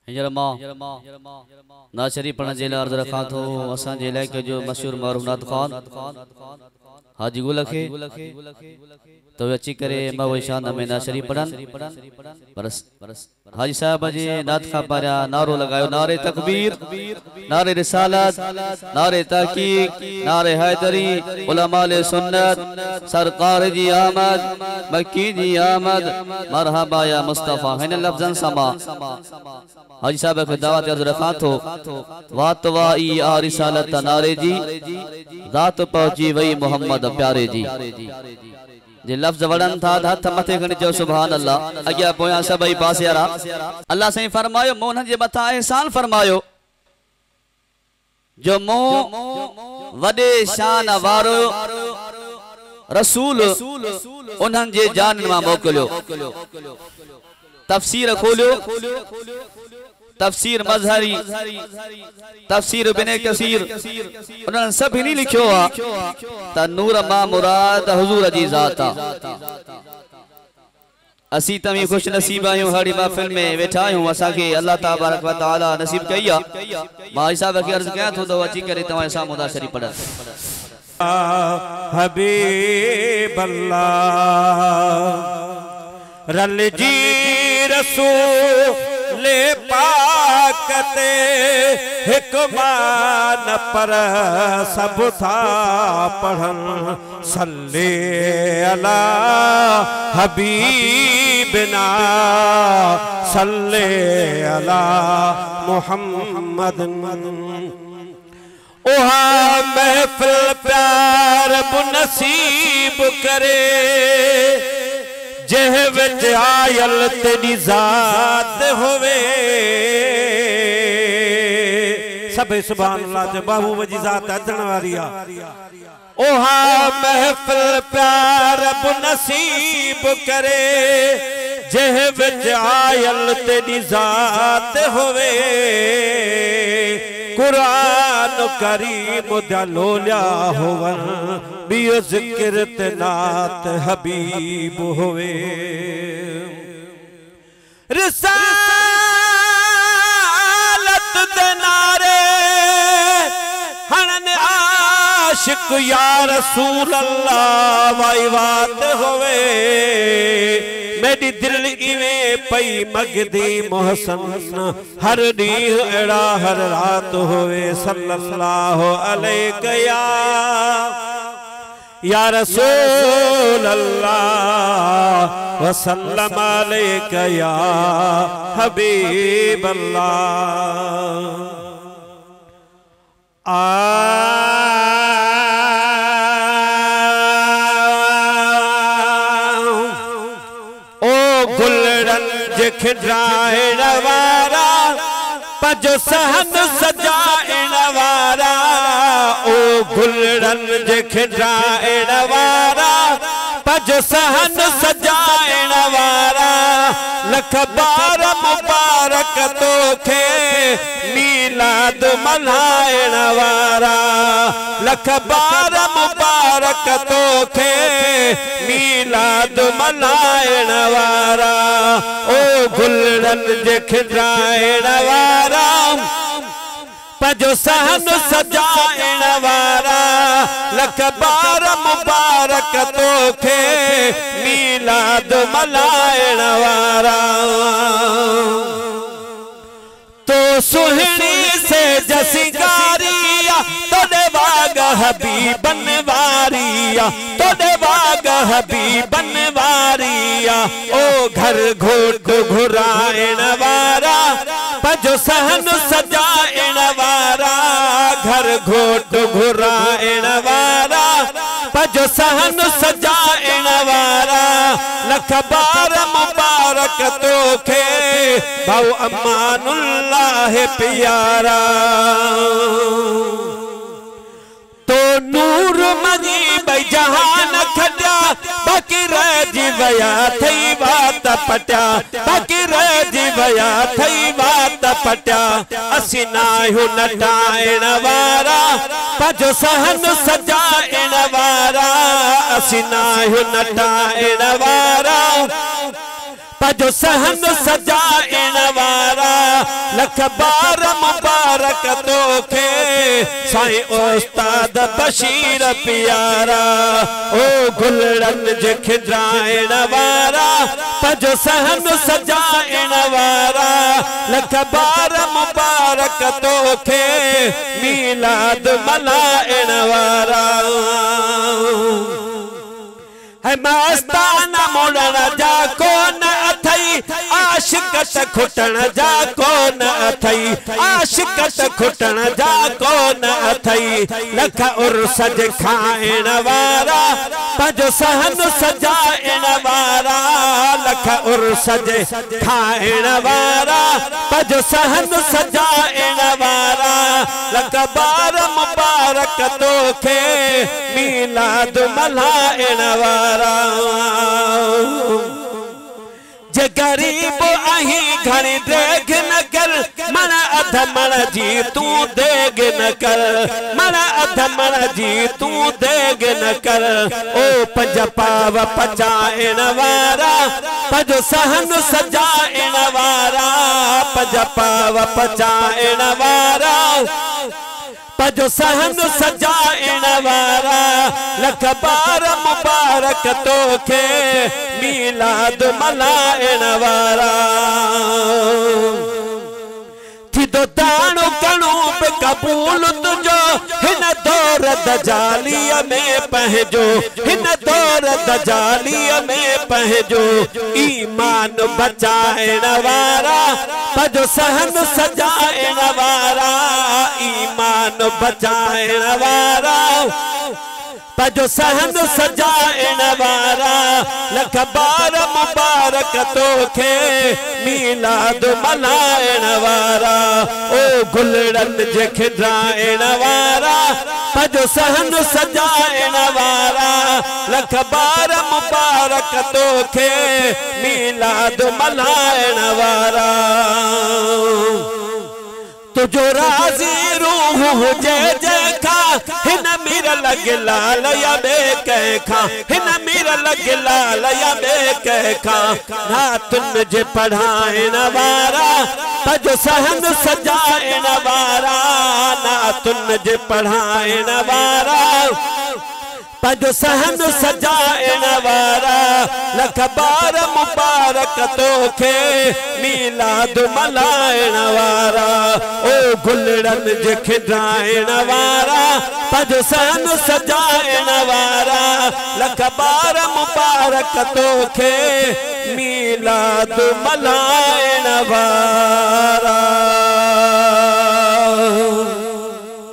हींअर मां नात शरीफ़ पढ़ण जे लाइ अर्ज़ रखां थो असांजे इलाइक़े जो मशहूर मरूफ नात ख़ान हाजी गुल खे तो अची करे मां वही शान में नात शरीफ़ पढ़नि बरस हाजी साहब जे नात खां पहिरियां नारो लगायो नारे तकबीर नारे रिसालत नारे तहकीक नारे हैदरी उलमाए सुन्नत सरकार जी आमद मक्की जी आमद मरहबा या मुस्तफा हिन लफ्ज़न समा हाजी साहब के दावत अर्ज़ रखां थो वात वाई आ रिसालत नारे जी रात पहुंची वही मोहम्मद प्यारे जी जे लफ्ज़ वड़न था हथ मथे खणी चओ सुभान अल्लाह अॻियां पोयां सभई पासे वारा अल्लाह साईं फरमायो मूं उन्हनि जे मथां एहसान फरमायो जो मूं वॾे शान वारो रसूल उन्हनि जे जान मां मोकिलियो तफसीर खोलियो तफसीर मज़हरी तफसीर इब्न कसीर उन्हनि सभिनी लिखियो आहे त नूर मां मुराद हुजूर जी ज़ात आहे असी तवी खुश नसीब आहियूं हड़ी महफिल में वेठा आहियूं असांखे अल्लाह तबारक व तआला नसीब कई आहे मां हिसाब खे अर्ज़ कयां थो त अची करे तव्हां सां मुदा शरीफ़ पढ़नि हबीब अल्लाह रल जी रसूल पाकते हिक मान पर सब था पढ़न सल्ले अला हबीबना सल्ले अला मुहम्मद ओहा महफिल प्यार बुनसीब करे जह विच आयल तेरी ज़ात होवे सब सुभान अल्लाह जे बाबू वजी ज़ात अचण वारी आ ओहा महफिल प्यार बुनसीब करे जह विच आयल तेरी ज़ात होवे कुरान करीम दा लोलिया होवन बियो जिक्र ते नात हबीब होवे रिसालत दे नारे हणन आशिक या रसूल अल्लाह वाई बात होवे मेरी दिल इवें पई मगदी मोहसन हर दी एड़ा हर रात होवे सल्लल्लाहु अलैहि या रसूल अल्लाह वसल्लम अलैका या हबीब अल्लाह ओ गुलड़न जे खिड़ाइण वारा पजो सहन सजाइण वारा ओ गुलड़न जे खिड़ाइण वारा पजो सहन सजाइण वारा लख बार मुबारक तोखे मीलाद मल्हाइण वारा लख बार मुबारक तोखे मीलाद मल्हाइण वारा ओ गुलड़न जे खिड़ाइण वारा पजो सहन सजाइण वारा लख बार मुबारक तोखे मीलाद मल्हाइण वारा तो सुहिणी से जसिंगारिया तोड़े बाग हबीबन वारिया तोड़े बाग हबीबन वारिया ओ घर घोट घुराइण वारा पजो सहन सजाइण वारा घर घोट घुराइण वारा पजो सहन सजाइण वारा लख बार मुबारक तोखे भाऊ अमानुल्लाह प्यारा तो नूर मजी भाई जहान खड़ा बाकी रजी वया थई बात पटिया बाकी रजी वया थई बात पटिया असी नाहु नटाइण वारा पजो सहन सजाइण वारा असी नाहु नटाइण वारा पजो सहन सजाइण वारा लख बार मुबारक तोखे साईं उस्ताद बशीर प्यारा ओ गुलड़न जे खिद्राइण वारा पजो सहन सजाइण वारा लख बार मुबारक तोखे मीलाद मल्हाइण वारा है मस्ताना मुड़न जा कोन अथई आशिकत खुटन जा कोन अथई आशिकत खुटन जा कोन अथई लख उर्स जे खाइण वारा पजो सहन सजाइण वारा लख उर्स जे खाइण वारा पजो सहन सजाइण वारा लख बार मुबारक तोखे मीलाद मल्हाइण वारा जे गरीब आही घणी देग न कर मन अध मण जी तू देग न कर मन अध मण जी तू देग न कर ओ पंज पाव पचाइण वारा पज सहन सजाइण वारा पंज पाव पचाइण वारा पजो सहन सजाइण वारा लख बार मुबारक तोखे मीलाद मल्हाइण वारा थींदो दाणो कणो बि क़बूल तुंहिंजो हिन दौर दजालीअ में पंहिंजो हिन दौर दजालीअ में पंहिंजो ईमान बचाइण वारा पजो सहन सजाइण वारा ईमान बचाइण वारा पजो सहन सजाइण वारा लख बार मुबारक तोखे मीलाद मल्हाइण वारा ओ गुलड़न जे खिद्राइण वारा पजो सहन सजाइण वारा लख बार मुबारक तोखे मीलाद मल्हाइण वारा तुझो राज़ी रूह हुजे जंहिंखा हिन मीर लॻ लाल या ॿिए कंहिंखां हिन मीर लॻ लाल या ॿिए कंहिंखां नातुनि जे पढ़ाइण वारा पजो सहन सजाइण वारा नातुनि जे पढ़ाइण वारा पजो सहन सजाइण वारा लख बार मुबारक तोखे मीलाद मल्हाइण वारा ओ गुलड़न जे खिद्राइण वारा पजो सहन सजाइण वारा लख बार मुबारक तोखे मीलाद मल्हाइण वारा।